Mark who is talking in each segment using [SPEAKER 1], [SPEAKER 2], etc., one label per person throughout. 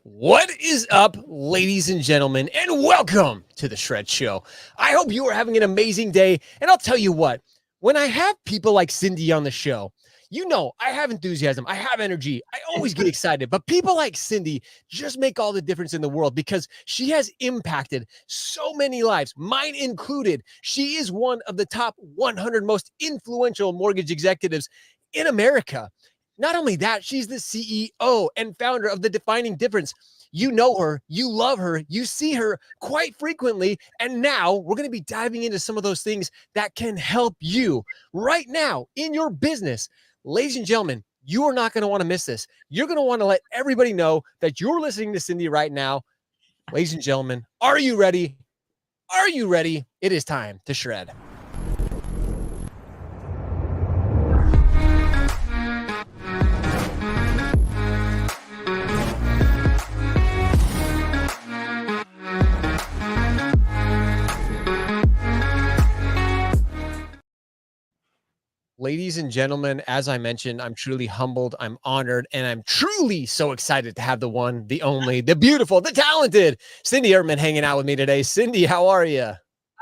[SPEAKER 1] What is up, ladies and gentlemen, and welcome to the Shred Show. I hope you are having an amazing day. And I'll tell you what, when I have people like Cindy on the show, you know, I have enthusiasm, I have energy, I always get excited. But people like Cindy just make all the difference in the world because she has impacted so many lives, mine included. She is one of the top 100 most influential mortgage executives in America. Not only that, she's the CEO and founder of The Defining Difference. You know her, you love her, you see her quite frequently. And now we're going to be diving into some of those things that can help you right now in your business. Ladies and gentlemen, you are not going to want to miss this. You're going to want to let everybody know that you're listening to Cindy right now. Ladies and gentlemen, are you ready? Are you ready? It is time to shred. Ladies and gentlemen, as I mentioned, I'm truly humbled, I'm honored, and I'm truly so excited to have the one, the only, the beautiful, the talented Cindy Ertman hanging out with me today. Cindy, how are you?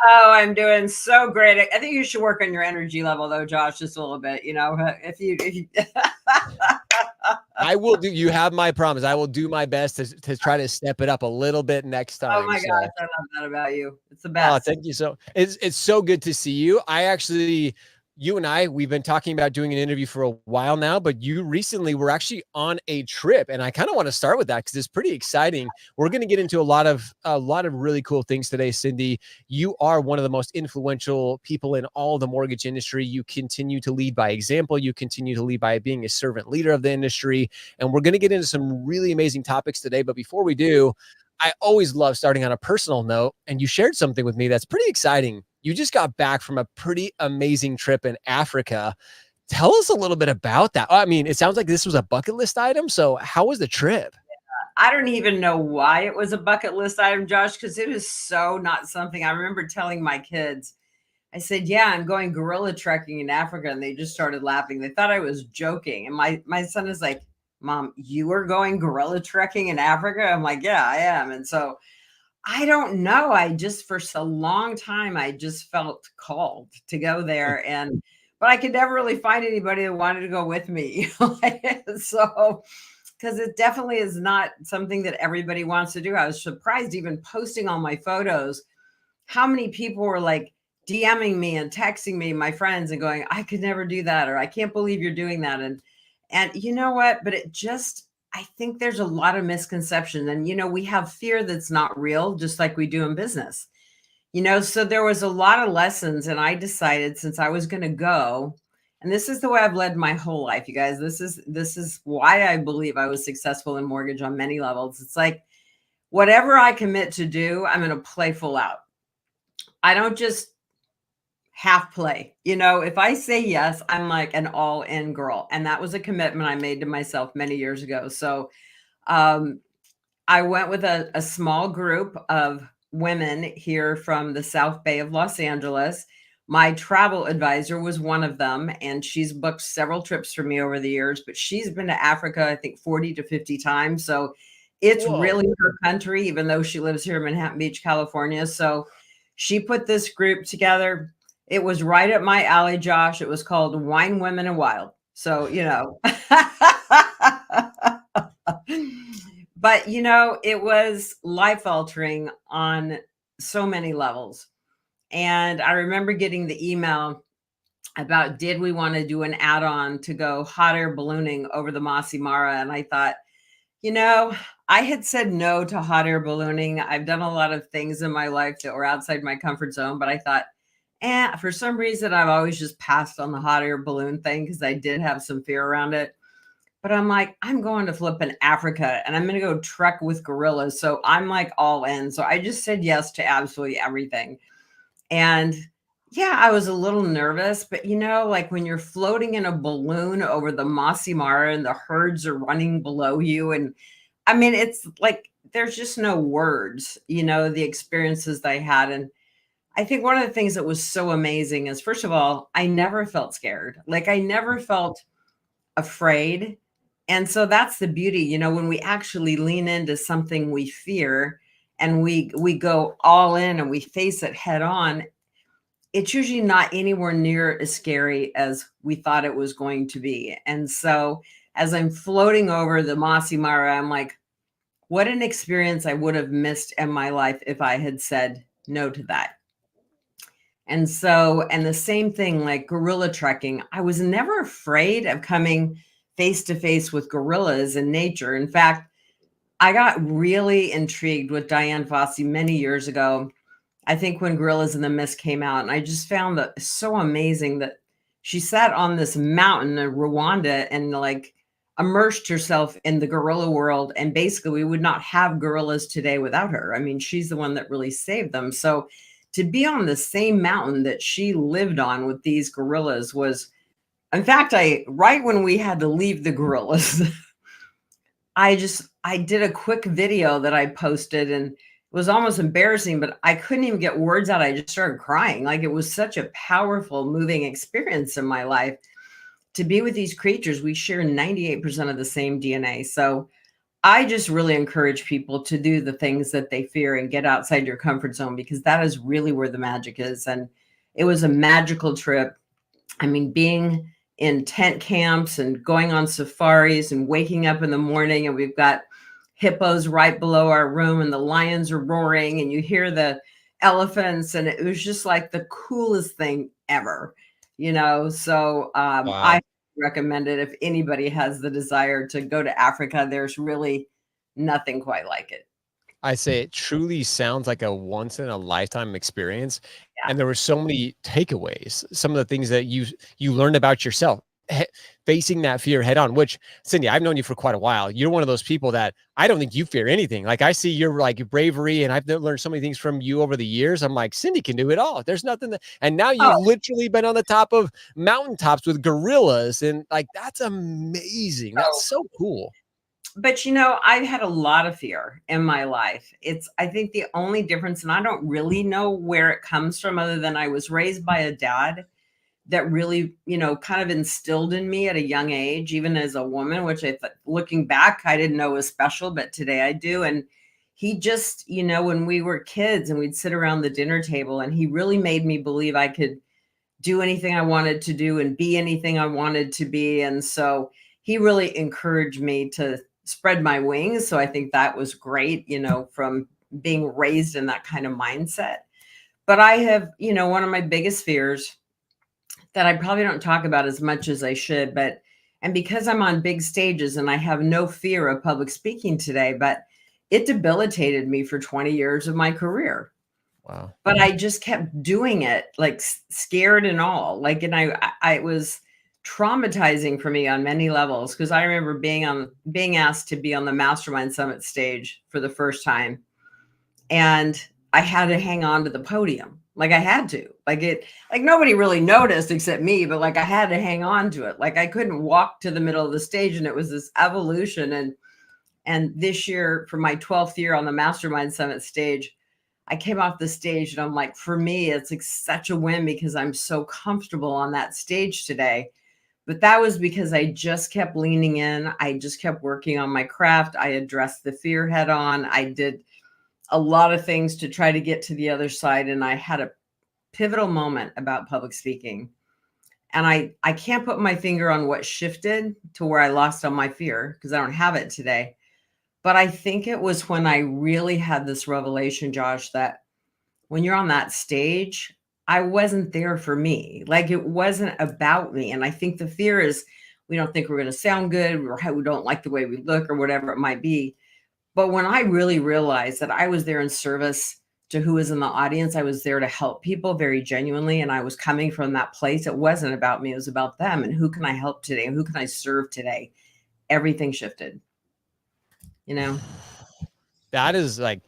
[SPEAKER 2] Oh, I'm doing so great. I think you should work on your energy level, though, Josh, just a little bit. If you
[SPEAKER 1] I will do. You have my promise. I will do my best to try to step it up a little bit next time.
[SPEAKER 2] Oh my gosh, I love that about you. It's the
[SPEAKER 1] Oh,
[SPEAKER 2] best.
[SPEAKER 1] thank you. It's so good to see you. You and I, we've been talking about doing an interview for a while now, but you recently were actually on a trip, and I kind of want to start with that because it's pretty exciting. We're going to get into a lot of really cool things today, Cindy. You are one of the most influential people in all the mortgage industry. You continue to lead by example. You continue to lead by being a servant leader of the industry, and we're going to get into some really amazing topics today. But before we do, I always love starting on a personal note, and you shared something with me that's pretty exciting. You just got back from a pretty amazing trip in Africa. Tell us a little bit about that. I mean, it sounds like this was a bucket list item. So how was the trip?
[SPEAKER 2] I don't even know why it was a bucket list item, Josh, because it is so not something. I remember telling my kids, I said, yeah, I'm going gorilla trekking in Africa. And they just started laughing. They thought I was joking. And my son is like, Mom, you are going gorilla trekking in Africa? I'm like, yeah, I am. And so I don't know. I just, for so long time, I just felt called to go there. But I could never really find anybody that wanted to go with me. So, because it definitely is not something that everybody wants to do. I was surprised, even posting all my photos, how many people were like DMing me and texting me, my friends, and going, I could never do that, or I can't believe you're doing that. And you know what? But it just, I think there's a lot of misconception. And, we have fear that's not real, just like we do in business. So there was a lot of lessons. And I decided, since I was going to go, and this is the way I've led my whole life, you guys. This is why I believe I was successful in mortgage on many levels. It's like, whatever I commit to do, I'm going to play full out. I don't just half play. If I say yes, I'm like an all in girl. And that was a commitment I made to myself many years ago. So I went with a small group of women here from the South Bay of Los Angeles. My travel advisor was one of them, and she's booked several trips for me over the years, but she's been to Africa, I think 40 to 50 times. So it's really her country, even though she lives here in Manhattan Beach, California. So she put this group together. It was right up my alley, Josh. It was called Wine, Women, and Wild. So, but, it was life altering on so many levels. And I remember getting the email about, did we want to do an add-on to go hot air ballooning over the Masai Mara? And I thought, I had said no to hot air ballooning. I've done a lot of things in my life that were outside my comfort zone, but I thought, for some reason, I've always just passed on the hot air balloon thing because I did have some fear around it. But I'm like, I'm going to flip in Africa and I'm going to go trek with gorillas. So I'm like all in. So I just said yes to absolutely everything. And yeah, I was a little nervous, but like when you're floating in a balloon over the Masai Mara and the herds are running below you. And I mean, it's like, there's just no words, the experiences that I had. And I think one of the things that was so amazing is, first of all, I never felt scared. Like I never felt afraid. And so that's the beauty, you know, when we actually lean into something we fear and we go all in and we face it head on, it's usually not anywhere near as scary as we thought it was going to be. And so as I'm floating over the Mossy Mara, I'm like, what an experience I would have missed in my life if I had said no to that. And so, and the same thing like gorilla trekking, I was never afraid of coming face to face with gorillas in nature. In fact, I got really intrigued with Diane Fossey many years ago. I think when Gorillas in the Mist came out, and I just found that so amazing that she sat on this mountain in Rwanda and like immersed herself in the gorilla world. And basically, we would not have gorillas today without her. I mean, she's the one that really saved them. So to be on the same mountain that she lived on with these gorillas was, in fact, right when we had to leave the gorillas, I did a quick video that I posted and it was almost embarrassing, but I couldn't even get words out. I just started crying. Like it was such a powerful, moving experience in my life to be with these creatures. We share 98% of the same DNA. So I just really encourage people to do the things that they fear and get outside your comfort zone, because that is really where the magic is. And it was a magical trip. I mean, being in tent camps and going on safaris and waking up in the morning, and we've got hippos right below our room and the lions are roaring and you hear the elephants, and it was just like the coolest thing ever, you know. So I
[SPEAKER 1] Wow.
[SPEAKER 2] recommend it if anybody has the desire to go to Africa. There's really nothing quite like it.
[SPEAKER 1] I say it truly sounds like a once in a lifetime experience.
[SPEAKER 2] Yeah.
[SPEAKER 1] And there were so many takeaways, some of the things that you learned about yourself, facing that fear head on, which Cindy, I've known you for quite a while. You're one of those people that I don't think you fear anything. Like I see your like bravery and I've learned so many things from you over the years. I'm like, Cindy can do it all. There's nothing that, and now
[SPEAKER 2] Oh,
[SPEAKER 1] you've literally been on the top of mountaintops with gorillas and like, that's amazing. That's
[SPEAKER 2] so
[SPEAKER 1] so cool.
[SPEAKER 2] but you know, I've had a lot of fear in my life. It's, I think the only difference, and I don't really know where it comes from other than I was raised by a dad that really, you know, kind of instilled in me at a young age, even as a woman, which I thought looking back, I didn't know was special, but today I do. And he just, you know, when we were kids and we'd sit around the dinner table, and he really made me believe I could do anything I wanted to do and be anything I wanted to be. And so he really encouraged me to spread my wings. So I think that was great, you know, from being raised in that kind of mindset. But I have, you know, one of my biggest fears that I probably don't talk about as much as I should, but and because I'm on big stages and I have no fear of public speaking today, but it debilitated me for 20 years of my career.
[SPEAKER 1] Wow.
[SPEAKER 2] But I just kept doing it, like scared and all. Like, and I it was traumatizing for me on many levels, because I remember being asked to be on the Mastermind Summit stage for the first time, and I had to hang on to the podium. Like I had to, like nobody really noticed except me, but like I had to hang on to it. Like I couldn't walk to the middle of the stage, and it was this evolution. And this year, for my 12th year on the Mastermind Summit stage, I came off the stage and I'm like, for me, it's like such a win because I'm so comfortable on that stage today. But that was because I just kept leaning in. I just kept working on my craft. I addressed the fear head on. I did a lot of things to try to get to the other side. And I had a pivotal moment about public speaking. And I can't put my finger on what shifted to where I lost all my fear, because I don't have it today. But I think it was when I really had this revelation, Josh, that when you're on that stage, I wasn't there for me. Like it wasn't about me. And I think the fear is we don't think we're going to sound good, or how we don't like the way we look, or whatever it might be. But when I really realized that I was there in service to who was in the audience, I was there to help people very genuinely. And I was coming from that place. It wasn't about me, it was about them. And who can I help today? And who can I serve today? Everything shifted, you know?
[SPEAKER 1] That is like,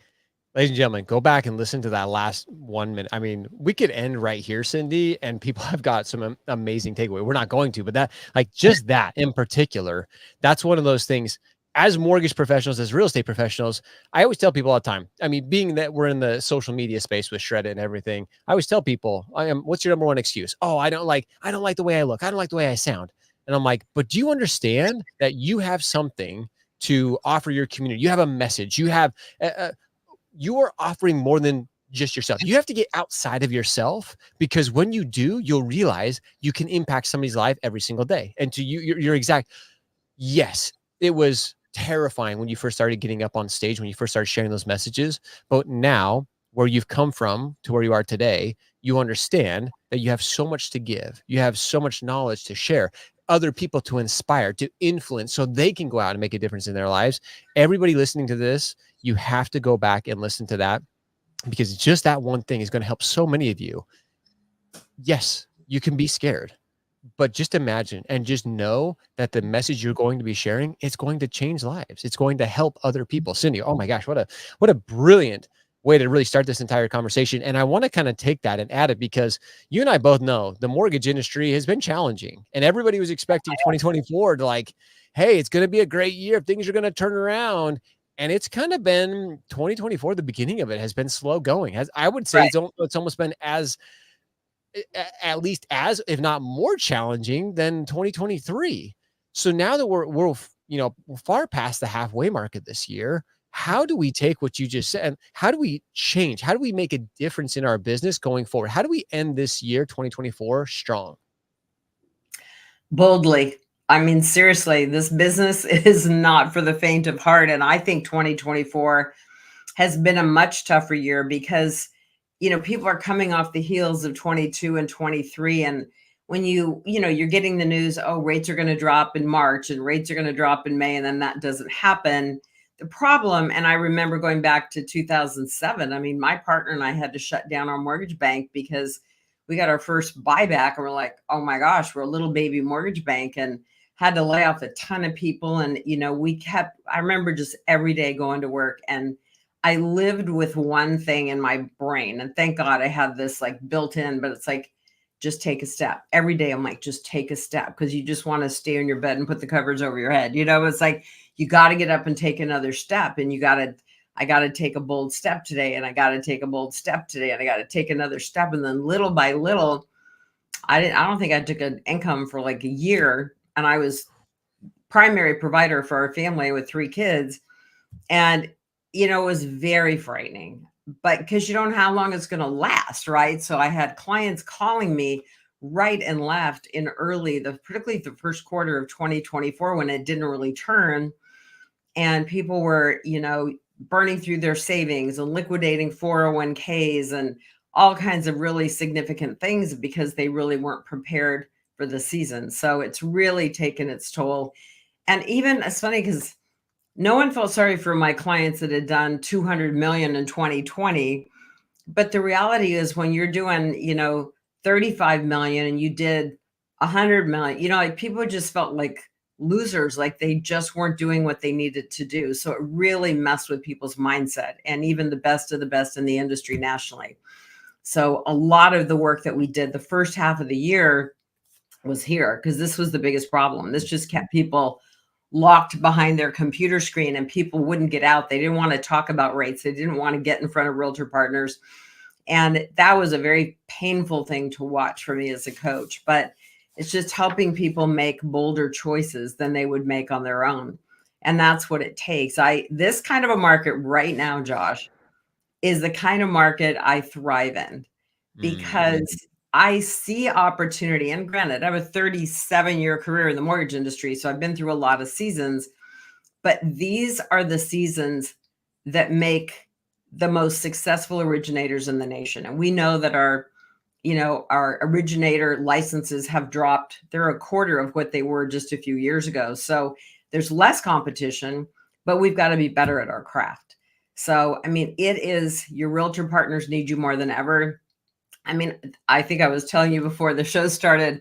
[SPEAKER 1] ladies and gentlemen, go back and listen to that last 1 minute. I mean, we could end right here, Cindy, and people have got some amazing takeaway. We're not going to, but that, like, just that in particular, that's one of those things. As mortgage professionals, as real estate professionals, I always tell people all the time. I mean, being that we're in the social media space with Shred and everything, I always tell people, what's your number one excuse? Oh, I don't like the way I look. I don't like the way I sound. And I'm like, but do you understand that you have something to offer your community? You have a message. You have, you are offering more than just yourself. You have to get outside of yourself, because when you do, you'll realize you can impact somebody's life every single day. And to you, you're exact. Yes, it was terrifying when you first started getting up on stage, when you first started sharing those messages. But now, where you've come from to where you are today, you understand that you have so much to give. You have so much knowledge to share, other people to inspire, to influence, so they can go out and make a difference in their lives. Everybody listening to this, you have to go back and listen to that, because just that one thing is going to help so many of you. Yes, you can be scared, but just imagine and just know that the message you're going to be sharing, it's going to change lives. It's going to help other people. Cindy, oh my gosh, what a brilliant way to really start this entire conversation. And I want to kind of take that and add it, because you and I both know the mortgage industry has been challenging, and everybody was expecting 2024 to, like, hey, it's going to be a great year. Things are going to turn around. And it's kind of been 2024. The beginning of it has been slow going. As I would say,
[SPEAKER 2] Right.
[SPEAKER 1] it's almost been as, at least as, if not more challenging than 2023. So now that we're we're far past the halfway mark of this year, how do we take what you just said, and how do we change? How do we make a difference in our business going forward? How do we end this year 2024 strong?
[SPEAKER 2] Boldly. I mean, seriously, this business is not for the faint of heart. And I think 2024 has been a much tougher year because, people are coming off the heels of 22 and 23. And when you're getting the news, oh, rates are going to drop in March and rates are going to drop in May, and then that doesn't happen. The problem, and I remember going back to 2007, I mean, my partner and I had to shut down our mortgage bank because we got our first buyback and we're like, oh my gosh, we're a little baby mortgage bank, and had to lay off a ton of people. And, I remember just every day going to work, and I lived with one thing in my brain. And thank God I had this like built in, but it's like, just take a step. Every day I'm like, just take a step, because you just want to stay in your bed and put the covers over your head. It's like, you got to get up and take another step, and I got to take a bold step today, and I got to take a bold step today, and I got to take another step. And then little by little, I don't think I took an income for like a year, and I was primary provider for our family with 3 kids. And, it was very frightening, but because you don't know how long it's going to last. Right. So I had clients calling me right and left in particularly the first quarter of 2024, when it didn't really turn, and people were, burning through their savings and liquidating 401ks and all kinds of really significant things because they really weren't prepared for the season. So it's really taken its toll. And even it's funny because no one felt sorry for my clients that had done 200 million in 2020. But the reality is, when you're doing, 35 million and you did 100 million, like, people just felt like losers, like they just weren't doing what they needed to do. So it really messed with people's mindset, and even the best of the best in the industry nationally. So a lot of the work that we did the first half of the year was here, because this was the biggest problem. This just kept people locked behind their computer screen, and people wouldn't get out. They didn't want to talk about rates. They didn't want to get in front of realtor partners. And that was a very painful thing to watch for me as a coach. But it's just helping people make bolder choices than they would make on their own. And that's what it takes. This kind of a market right now, Josh, is the kind of market I thrive in, because I see opportunity. And granted, I have a 37-year career in the mortgage industry, so I've been through a lot of seasons, but these are the seasons that make the most successful originators in the nation. And we know that our originator licenses have dropped. They're a quarter of what they were just a few years ago. So there's less competition, but we've got to be better at our craft. So, I mean, your realtor partners need you more than ever. I mean, I think I was telling you before the show started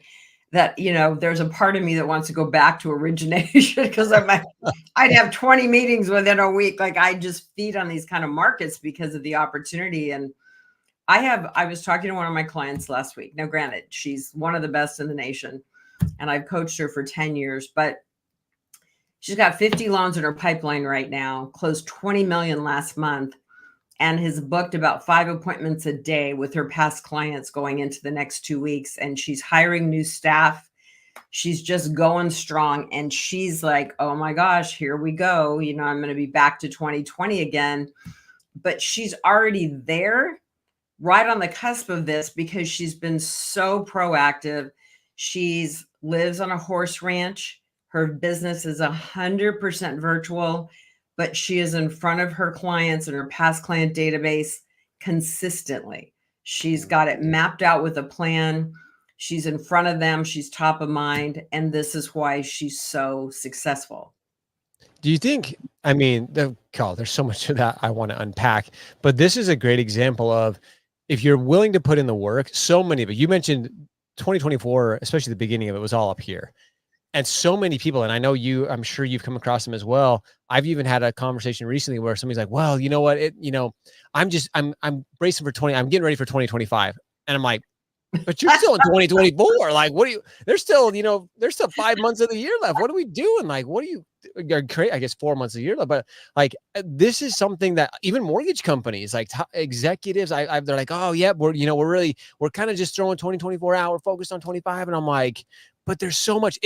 [SPEAKER 2] that, there's a part of me that wants to go back to origination, because I'd have 20 meetings within a week. Like, I just feed on these kind of markets because of the opportunity. And I was talking to one of my clients last week. Now, granted, she's one of the best in the nation, and I've coached her for 10 years, but she's got 50 loans in her pipeline right now, closed 20 million last month, and has booked about 5 appointments a day with her past clients going into the next 2 weeks. And she's hiring new staff. She's just going strong. And she's like, oh my gosh, here we go. I'm going to be back to 2020 again. But she's already there, right on the cusp of this, because she's been so proactive. She's lives on a horse ranch. Her business is 100% virtual, but she is in front of her clients and her past client database consistently. She's got it mapped out with a plan. She's in front of them. She's top of mind. And this is why she's so successful.
[SPEAKER 1] Do you think, I mean, there's so much of that I want to unpack, but this is a great example of if you're willing to put in the work, so many of it, you mentioned 2024, especially the beginning of it was all up here. And so many people, and I know I'm sure you've come across them as well. I've even had a conversation recently where somebody's like, well, you know what, I'm bracing for I'm getting ready for 2025. And I'm like, but you're still in 2024. Like, what do you, there's still 5 months of the year left. What are we doing? Like, what do you, I guess 4 months a year left, but like, this is something that even mortgage companies, like executives, they're like, oh yeah, we're kind of just throwing 2024 out. We're focused on 25. And I'm like, but there's so much,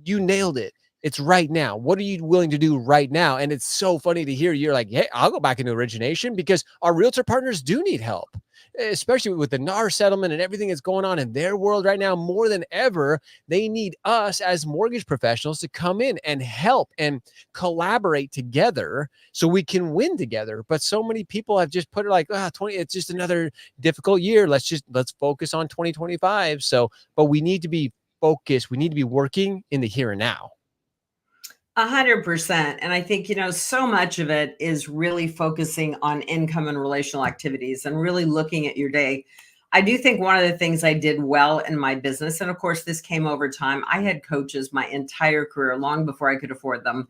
[SPEAKER 1] you nailed it. It's right now. What are you willing to do right now? And it's so funny to hear you're like, hey, I'll go back into origination because our realtor partners do need help, especially with the NAR settlement and everything that's going on in their world right now. More than ever, they need us as mortgage professionals to come in and help and collaborate together so we can win together. But so many people have just put it like, 20, it's just another difficult year. Let's focus on 2025. So, but we need to be focused. We need to be working in the here and now.
[SPEAKER 2] 100%. And I think, so much of it is really focusing on income and relational activities and really looking at your day. I do think one of the things I did well in my business, and of course, this came over time. I had coaches my entire career, long before I could afford them.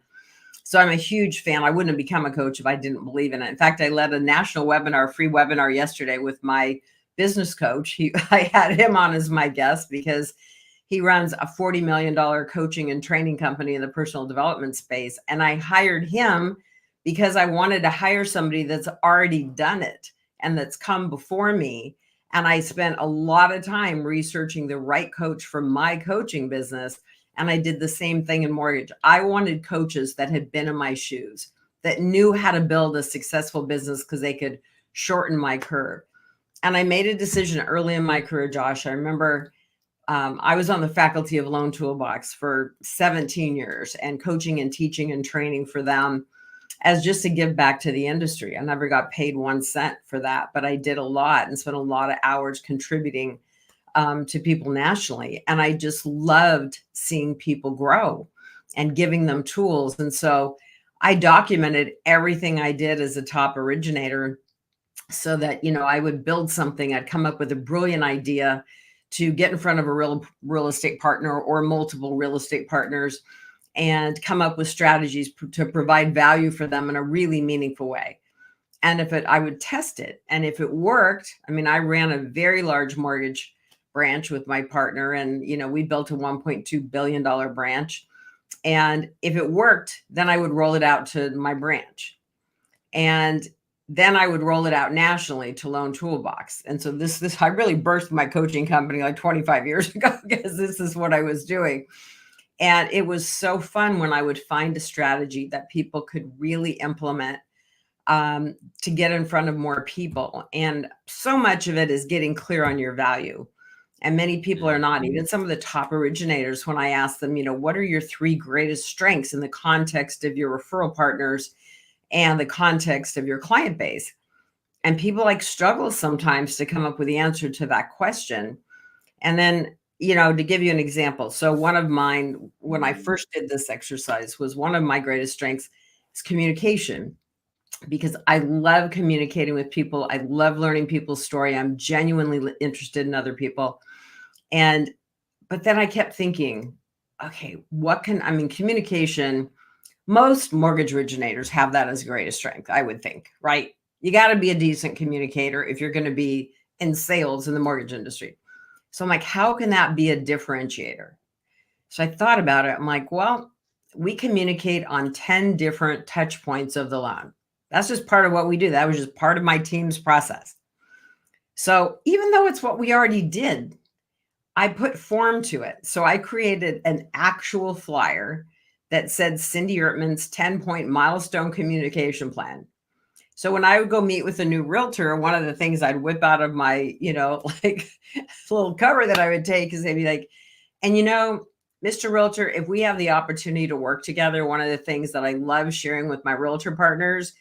[SPEAKER 2] So I'm a huge fan. I wouldn't have become a coach if I didn't believe in it. In fact, I led a national webinar, free webinar yesterday with my business coach. I had him on as my guest because he runs a $40 million coaching and training company in the personal development space. And I hired him because I wanted to hire somebody that's already done it and that's come before me. And I spent a lot of time researching the right coach for my coaching business. And I did the same thing in mortgage. I wanted coaches that had been in my shoes, that knew how to build a successful business because they could shorten my curve. And I made a decision early in my career, Josh. I remember I was on the faculty of Loan Toolbox for 17 years and coaching and teaching and training for them as just to give back to the industry. I never got paid 1 cent for that, but I did a lot and spent a lot of hours contributing to people nationally. And I just loved seeing people grow and giving them tools. And so I documented everything I did as a top originator so that, I would build something. I'd come up with a brilliant idea to get in front of a real estate partner or multiple real estate partners and come up with strategies to provide value for them in a really meaningful way. And I would test it. And if it worked, I ran a very large mortgage branch with my partner and, we built a $1.2 billion branch. And if it worked, then I would roll it out to my branch. And then I would roll it out nationally to Loan Toolbox. And so this I really birthed my coaching company like 25 years ago because this is what I was doing. And it was so fun when I would find a strategy that people could really implement to get in front of more people. And so much of it is getting clear on your value. And many people are not. Even some of the top originators, when I ask them, what are your 3 greatest strengths in the context of your referral partners and the context of your client base? And people struggle sometimes to come up with the answer to that question. And then, to give you an example. So one of mine, when I first did this exercise, was one of my greatest strengths is communication, because I love communicating with people. I love learning people's story. I'm genuinely interested in other people. But then I kept thinking, okay, communication, most mortgage originators have that as greatest strength, I would think, right? You got to be a decent communicator if you're going to be in sales in the mortgage industry. So I'm like, how can that be a differentiator? So I thought about it. I'm like, well, we communicate on 10 different touch points of the loan. That's just part of what we do. That was just part of my team's process. So even though it's what we already did, I put form to it. So I created an actual flyer that said Cindy Ertman's 10-point milestone communication plan. So when I would go meet with a new realtor, one of the things I'd whip out of my, like little cover that I would take is they'd be like, and Mr. Realtor, if we have the opportunity to work together, one of the things that I love sharing with my realtor partners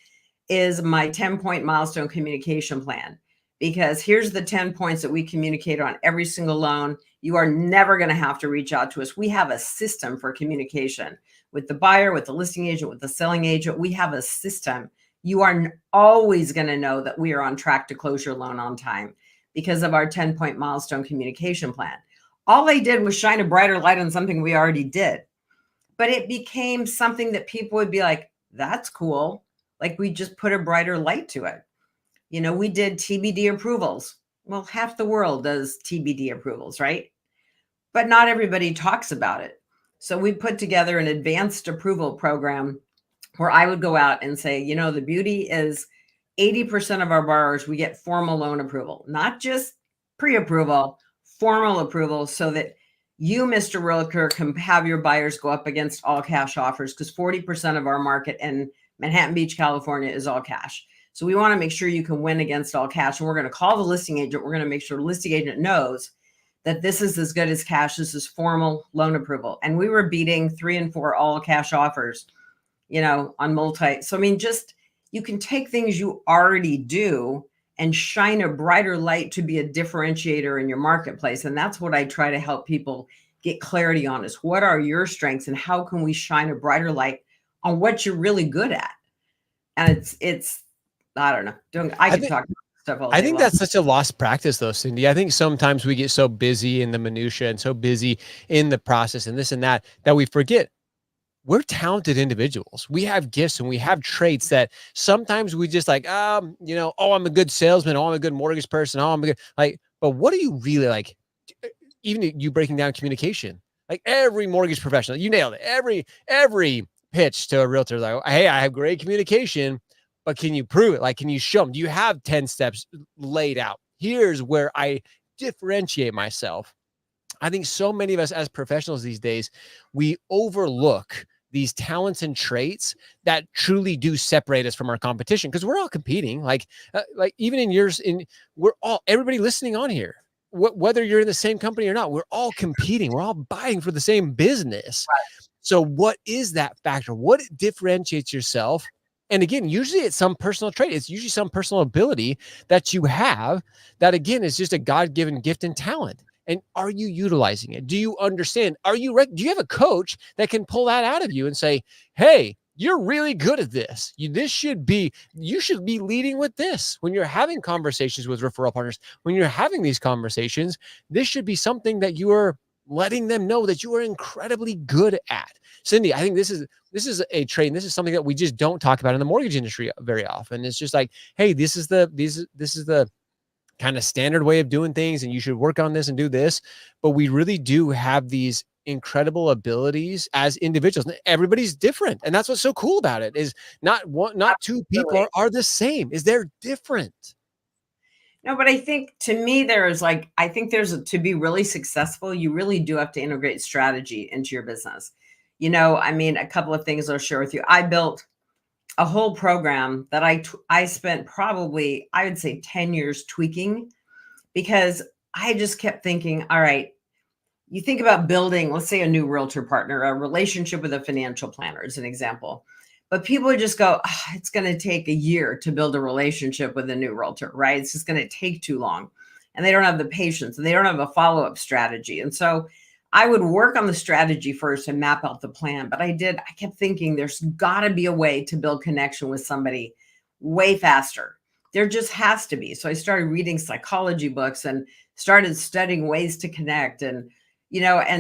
[SPEAKER 2] is my 10-point milestone communication plan. Because here's the 10 points that we communicate on every single loan. You are never going to have to reach out to us. We have a system for communication with the buyer, with the listing agent, with the selling agent. We have a system. You are always going to know that we are on track to close your loan on time because of our 10-point milestone communication plan. All I did was shine a brighter light on something we already did. But it became something that people would be like, that's cool. Like we just put a brighter light to it. We did TBD approvals. Well, half the world does TBD approvals, right? But not everybody talks about it. So we put together an advanced approval program where I would go out and say, the beauty is 80% of our borrowers, we get formal loan approval, not just pre-approval, formal approval, so that you, Mr. Realtor, can have your buyers go up against all cash offers, because 40% of our market in Manhattan Beach, California is all cash. So we want to make sure you can win against all cash. And we're going to call the listing agent. We're going to make sure the listing agent knows that this is as good as cash. This is formal loan approval. And we were beating 3 and 4 all cash offers, on multi. So, you can take things you already do and shine a brighter light to be a differentiator in your marketplace. And that's what I try to help people get clarity on, is what are your strengths and how can we shine a brighter light on what you're really good at? And it's I don't know. I could talk about stuff all day
[SPEAKER 1] I think
[SPEAKER 2] long.
[SPEAKER 1] that's such a lost practice though, Cindy. I think sometimes we get so busy in the minutia and so busy in the process and this and that we forget we're talented individuals. We have gifts and we have traits that sometimes we just like, I'm a good salesman. Oh, I'm a good mortgage person. Oh, I'm a good, but what are you really like? Even you breaking down communication, like every mortgage professional, you nailed it. Every pitch to a realtor is like, hey, I have great communication, but can you prove it? Like, can you show them? Do you have 10 steps laid out? Here's where I differentiate myself. I think so many of us as professionals these days, we overlook these talents and traits that truly do separate us from our competition, because we're all competing. Like even in yours, everybody listening on here, whether you're in the same company or not, we're all competing. We're all buying for the same business. Right. So what is that factor? What differentiates yourself? And again, usually it's some personal trait. It's usually some personal ability that you have that, again, is just a God-given gift and talent. And are you utilizing it? Do you understand? Do you have a coach that can pull that out of you and say, hey, you're really good at this. You should be leading with this. When you're having conversations with referral partners, when you're having these conversations, this should be something that you are letting them know that you are incredibly good at. Cindy, I think this is a trait, and this is something that we just don't talk about in the mortgage industry very often. It's just like, hey, this is the kind of standard way of doing things, and you should work on this and do this. But we really do have these incredible abilities as individuals. Everybody's different, and that's what's so cool about it. Is not two people are the same. Is they're different.
[SPEAKER 2] No, but I think to me, to be really successful, you really do have to integrate strategy into your business. A couple of things I'll share with you. I built a whole program that I spent probably, I would say 10 years tweaking, because I just kept thinking, all right, you think about building, let's say, a new realtor partner, a relationship with a financial planner as an example. But people would just go, it's going to take a year to build a relationship with a new realtor, right? It's just going to take too long. And they don't have the patience and they don't have a follow-up strategy. And so I would work on the strategy first and map out the plan. But I kept thinking there's got to be a way to build connection with somebody way faster. There just has to be. So I started reading psychology books and started studying ways to connect. And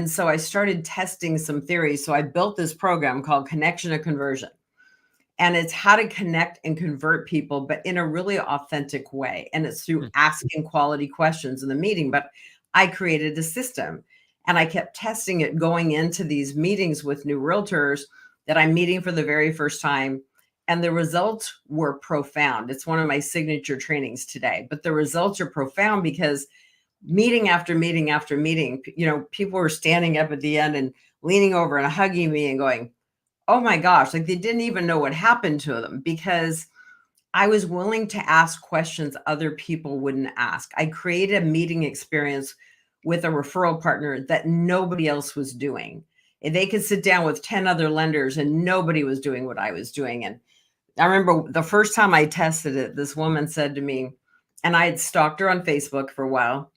[SPEAKER 2] so I started testing some theories. So I built this program called Connection to Conversion. And it's how to connect and convert people, but in a really authentic way. And it's through asking quality questions in the meeting. But I created a system and I kept testing it going into these meetings with new realtors that I'm meeting for the very first time. And the results were profound. It's one of my signature trainings today, but the results are profound because meeting after meeting after meeting, people were standing up at the end and leaning over and hugging me and going, oh my gosh, like they didn't even know what happened to them because I was willing to ask questions other people wouldn't ask. I created a meeting experience with a referral partner that nobody else was doing. And they could sit down with 10 other lenders and nobody was doing what I was doing. And I remember the first time I tested it, this woman said to me, and I had stalked her on Facebook for a while.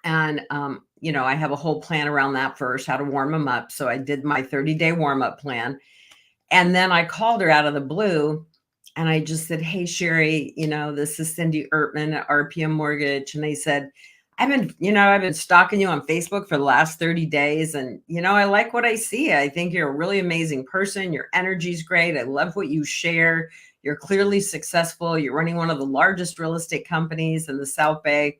[SPEAKER 2] And, I have a whole plan around that first, how to warm them up. So I did my 30-day warm up plan. And then I called her out of the blue and I just said, hey, Sherry, this is Cindy Ertman at RPM Mortgage. And I said, I've been stalking you on Facebook for the last 30 days. And, I like what I see. I think you're a really amazing person. Your energy's great. I love what you share. You're clearly successful. You're running one of the largest real estate companies in the South Bay.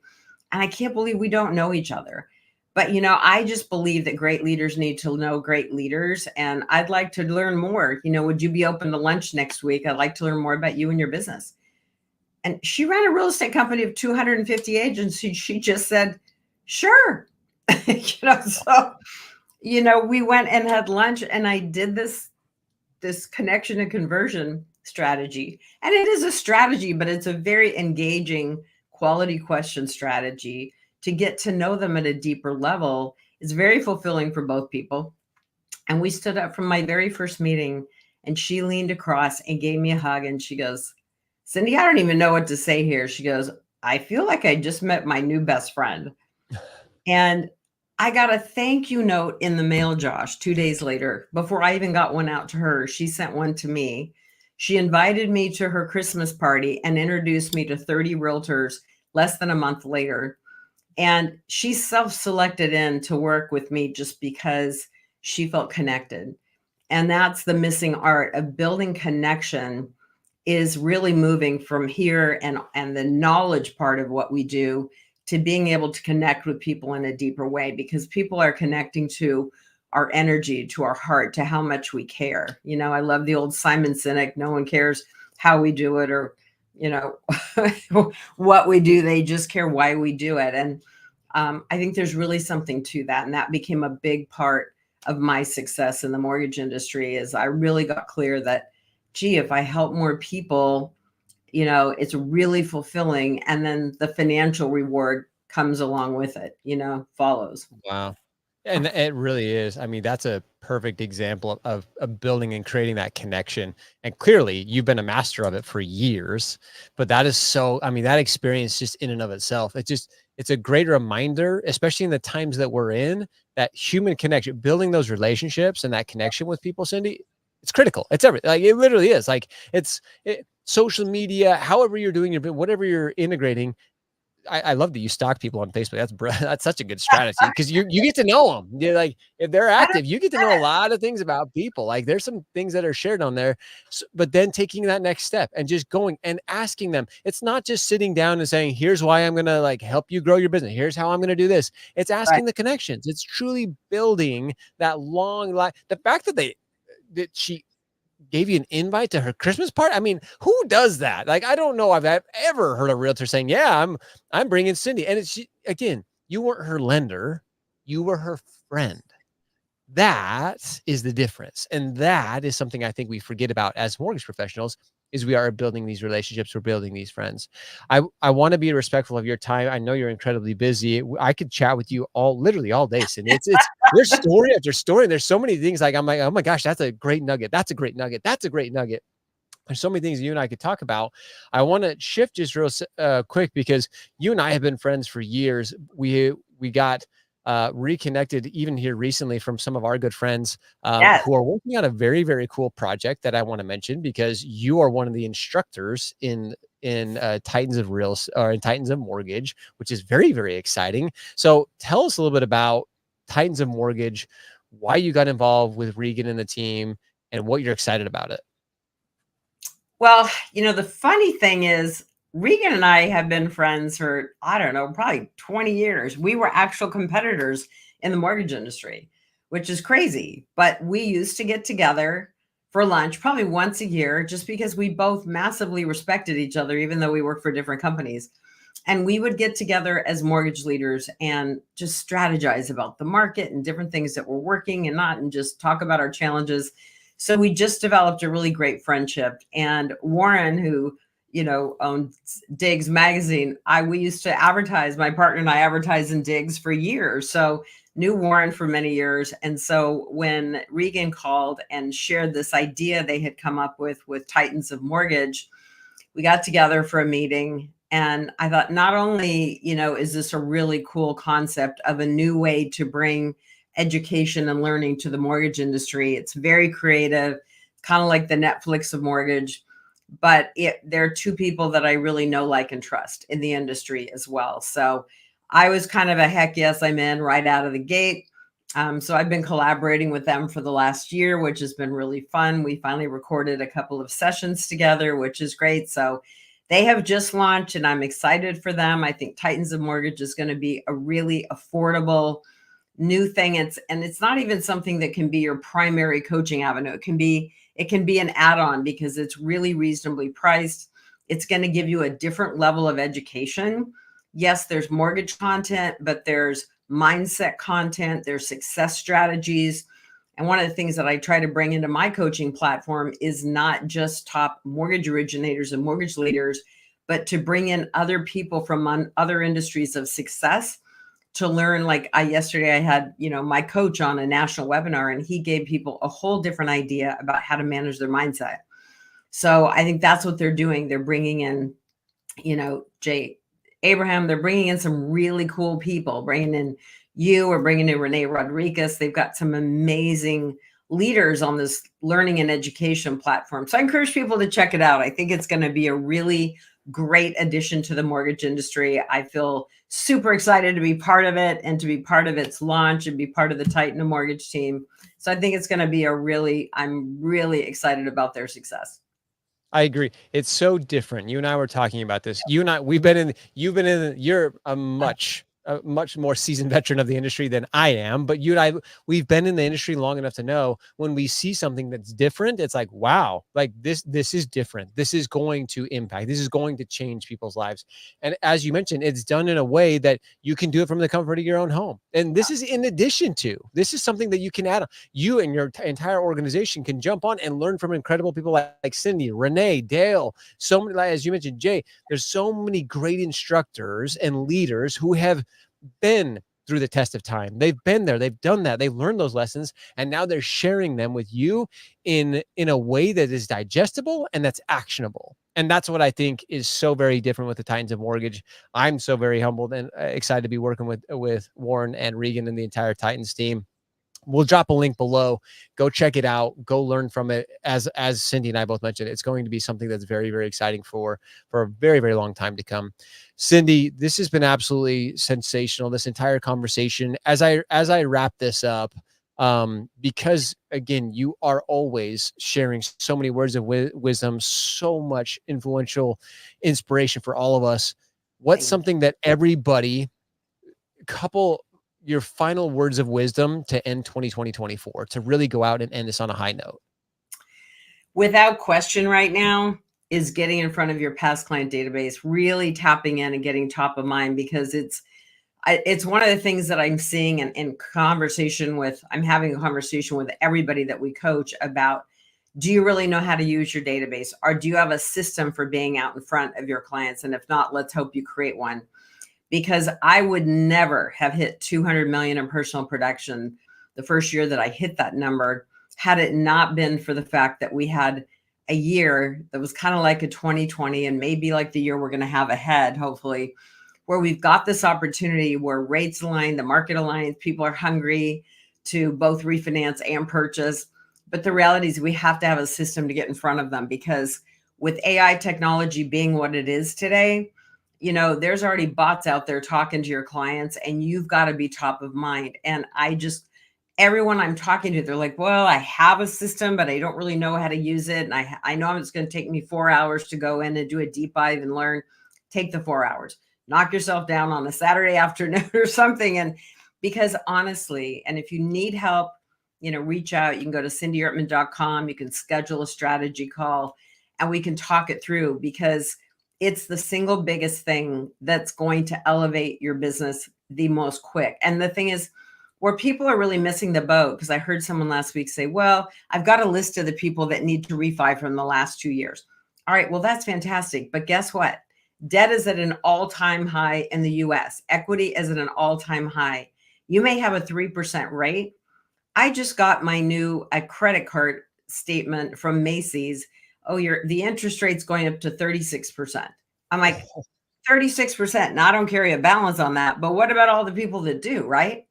[SPEAKER 2] And I can't believe we don't know each other. But, I just believe that great leaders need to know great leaders. And I'd like to learn more. Would you be open to lunch next week? I'd like to learn more about you and your business. And she ran a real estate company of 250 agents. She just said, sure. So, we went and had lunch and I did this connection and conversion strategy. And it is a strategy, but it's a very engaging quality question strategy to get to know them at a deeper level. It's very fulfilling for both people. And we stood up from my very first meeting and she leaned across and gave me a hug. And she goes, Cindy, I don't even know what to say here. She goes, I feel like I just met my new best friend. And I got a thank you note in the mail, Josh, 2 days later. Before I even got one out to her, she sent one to me. She invited me to her Christmas party and introduced me to 30 realtors less than a month later. And she self-selected in to work with me just because she felt connected. And that's the missing art of building connection, is really moving from here and the knowledge part of what we do to being able to connect with people in a deeper way, because people are connecting to our energy, to our heart, to how much we care. I love the old Simon Sinek, no one cares how we do it or what we do. They just care why we do it. And I think there's really something to that. And that became a big part of my success in the mortgage industry, is I really got clear that, gee, if I help more people, it's really fulfilling. And then the financial reward comes along with it, follows.
[SPEAKER 1] Wow. And it really is. I mean, that's a perfect example of building and creating that connection. And clearly you've been a master of it for years, but that is that experience just in and of itself, it's a great reminder, especially in the times that we're in, that human connection, building those relationships and that connection with people, Cindy, it's critical. It's everything. Like it literally is. Like social media, however you're doing whatever you're integrating. I love that you stalk people on Facebook. That's such a good strategy, because you get to know them. You're like, if they're active, you get to know a lot of things about people. Like there's some things that are shared on there, but then taking that next step and just going and asking them. It's not just sitting down and saying, here's why I'm going to help you grow your business. Here's how I'm going to do this. It's asking the connections. It's truly building that long life. The fact that she gave you an invite to her Christmas party. I mean, who does that? I don't know if I've ever heard a realtor saying, yeah, I'm bringing Cindy. And again, you weren't her lender. You were her friend. That is the difference. And that is something I think we forget about as mortgage professionals, is we are building these relationships. We're building these friends. I want to be respectful of your time. I know you're incredibly busy. I could chat with you literally all day, Cindy. It's there's story after story. There's so many things. I'm like, oh my gosh, that's a great nugget. That's a great nugget. That's a great nugget. There's so many things you and I could talk about. I want to shift just real quick, because you and I have been friends for years. We got reconnected even here recently from some of our good friends who are working on a very, very cool project that I want to mention, because you are one of the instructors in Titans of in Titans of Mortgage, which is very, very exciting. So tell us a little bit about Titans of Mortgage, why you got involved with Regan and the team, and what you're excited about it.
[SPEAKER 2] Well, the funny thing is, Regan and I have been friends for, I don't know, probably 20 years. We were actual competitors in the mortgage industry, which is crazy. But we used to get together for lunch probably once a year, just because we both massively respected each other, even though we worked for different companies. And we would get together as mortgage leaders and just strategize about the market and different things that were working and not, and just talk about our challenges. So we just developed a really great friendship. And Warren, who, owned Diggs magazine, we used to advertise, my partner and I advertised in Diggs for years. So knew Warren for many years. And so when Regan called and shared this idea they had come up with Titans of Mortgage, we got together for a meeting, and I thought, not only, is this a really cool concept of a new way to bring education and learning to the mortgage industry. It's very creative, kind of like the Netflix of mortgage, but there are two people that I really know, like, and trust in the industry as well. So I was kind of a heck yes, I'm in right out of the gate. So I've been collaborating with them for the last year, which has been really fun. We finally recorded a couple of sessions together, which is great. So they have just launched, and I'm excited for them. I think Titans of Mortgage is going to be a really affordable new thing. It's not even something that can be your primary coaching avenue. It can be an add-on because it's really reasonably priced. It's going to give you a different level of education. Yes, there's mortgage content, but there's mindset content, there's success strategies. And one of the things that I try to bring into my coaching platform is not just top mortgage originators and mortgage leaders, but to bring in other people from other industries of success to learn. Like yesterday I had, my coach on a national webinar, and he gave people a whole different idea about how to manage their mindset. So I think that's what they're doing. They're bringing in, Jay Abraham, they're bringing in some really cool people, bringing in or bringing in Renee Rodriguez. They've got some amazing leaders on this learning and education platform. So I encourage people to check it out. I think it's going to be a really great addition to the mortgage industry. I feel super excited to be part of it and to be part of its launch and be part of the Titan of Mortgage team. So I think it's going to be I'm really excited about their success.
[SPEAKER 1] I agree. It's so different. You and I were talking about this. You're a much more seasoned veteran of the industry than I am, but you and I, we've been in the industry long enough to know when we see something that's different, it's like, wow, like this is different. This is going to impact. This is going to change people's lives. And as you mentioned, it's done in a way that you can do it from the comfort of your own home. And this is in addition to, this is something that you can add on. You and your entire organization can jump on and learn from incredible people like Cindy, Renee, Dale, so many, as you mentioned, Jay, there's so many great instructors and leaders who have been through the test of time. They've been there, they've done that, they've learned those lessons, and now they're sharing them with you in a way that is digestible and that's actionable. And that's what I think is so very different with the Titans of Mortgage. I'm so very humbled and excited to be working with Warren and Regan and the entire Titans team. We'll drop a link below. Go check it out. Go learn from it. As Cindy and I both mentioned, it's going to be something that's very, very exciting for a very, very long time to come. Cindy, this has been absolutely sensational, this entire conversation. As I wrap this up, because again, you are always sharing so many words of wisdom, so much influential inspiration for all of us. What's something that everybody your final words of wisdom to end 2024, to really go out and end this on a high note?
[SPEAKER 2] Without question, right now is getting in front of your past client database, really tapping in and getting top of mind, because it's one of the things that I'm seeing in conversation with, I'm having a conversation with everybody that we coach about, do you really know how to use your database? Or do you have a system for being out in front of your clients? And if not, let's hope you create one. Because I would never have hit 200 million in personal production the first year that I hit that number, had it not been for the fact that we had a year that was kind of like a 2020, and maybe like the year we're going to have ahead, hopefully, where we've got this opportunity where rates align, the market aligns, people are hungry to both refinance and purchase. But the reality is we have to have a system to get in front of them, because with AI technology being what it is today, there's already bots out there talking to your clients, and you've got to be top of mind. And everyone I'm talking to, they're like, well, I have a system, but I don't really know how to use it. And I know it's going to take me 4 hours to go in and do a deep dive and learn. Take the 4 hours, knock yourself down on a Saturday afternoon or something. And because honestly, and if you need help, reach out. You can go to cindyrtman.com. You can schedule a strategy call and we can talk it through, because it's the single biggest thing that's going to elevate your business the most quick. And the thing is, where people are really missing the boat, because I heard someone last week say, well, I've got a list of the people that need to refi from the last 2 years. All right, well, that's fantastic. But guess what? Debt is at an all-time high in the US. Equity is at an all-time high. You may have a 3% rate. I just got my new credit card statement from Macy's. Oh, the interest rate's going up to 36%. I'm like, 36%. Now I don't carry a balance on that, but what about all the people that do, right?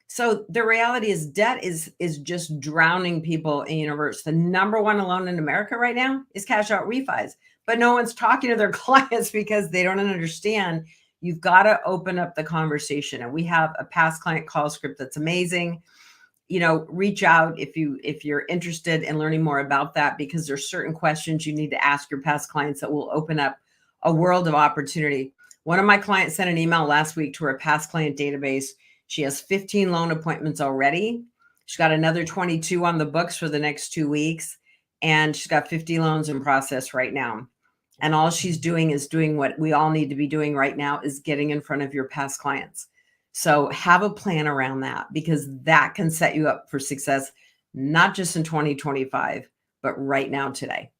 [SPEAKER 2] So the reality is debt is just drowning people in universe. The number one loan in America right now is cash out refis, but no one's talking to their clients because they don't understand. You've got to open up the conversation. And we have a past client call script that's amazing. Reach out if you're interested in learning more about that, because there's certain questions you need to ask your past clients that will open up a world of opportunity. One of my clients sent an email last week to her past client database. She has 15 loan appointments already. She's got another 22 on the books for the next 2 weeks. And she's got 50 loans in process right now. And all she's doing is doing what we all need to be doing right now, is getting in front of your past clients. So have a plan around that, because that can set you up for success, not just in 2025, but right now, today.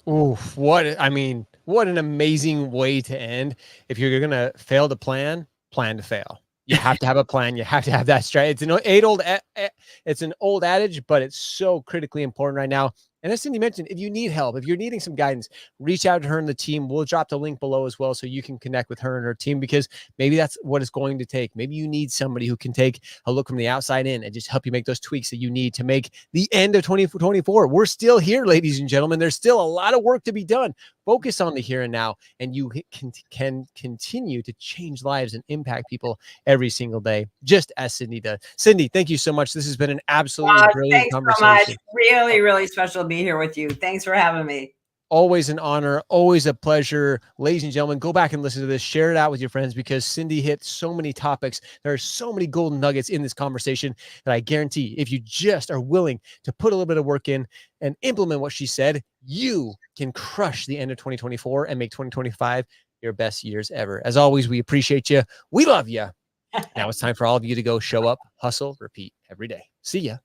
[SPEAKER 1] Oh, what an amazing way to end. If you're going to fail to plan to fail. You have to have a plan. You have to have that strategy. It's an old adage, but it's so critically important right now. And as Cindy mentioned, if you need help, if you're needing some guidance, reach out to her and the team. We'll drop the link below as well, so you can connect with her and her team, because maybe that's what it's going to take. Maybe you need somebody who can take a look from the outside in and just help you make those tweaks that you need to make the end of 2024. We're still here, ladies and gentlemen. There's still a lot of work to be done. Focus on the here and now, and you can continue to change lives and impact people every single day, just as Cindy does. Cindy, thank you so much. This has been an absolutely brilliant conversation.
[SPEAKER 2] Thanks so much. Really, really special to be here with you. Thanks for having me.
[SPEAKER 1] Always an honor, always a pleasure. Ladies and gentlemen, go back and listen to this. Share it out with your friends, because Cindy hit so many topics. There are so many golden nuggets in this conversation that I guarantee, if you just are willing to put a little bit of work in and implement what she said, you can crush the end of 2024 and make 2025 your best years ever. As always, we appreciate you. We love you. Now it's time for all of you to go show up, hustle, repeat every day. See ya.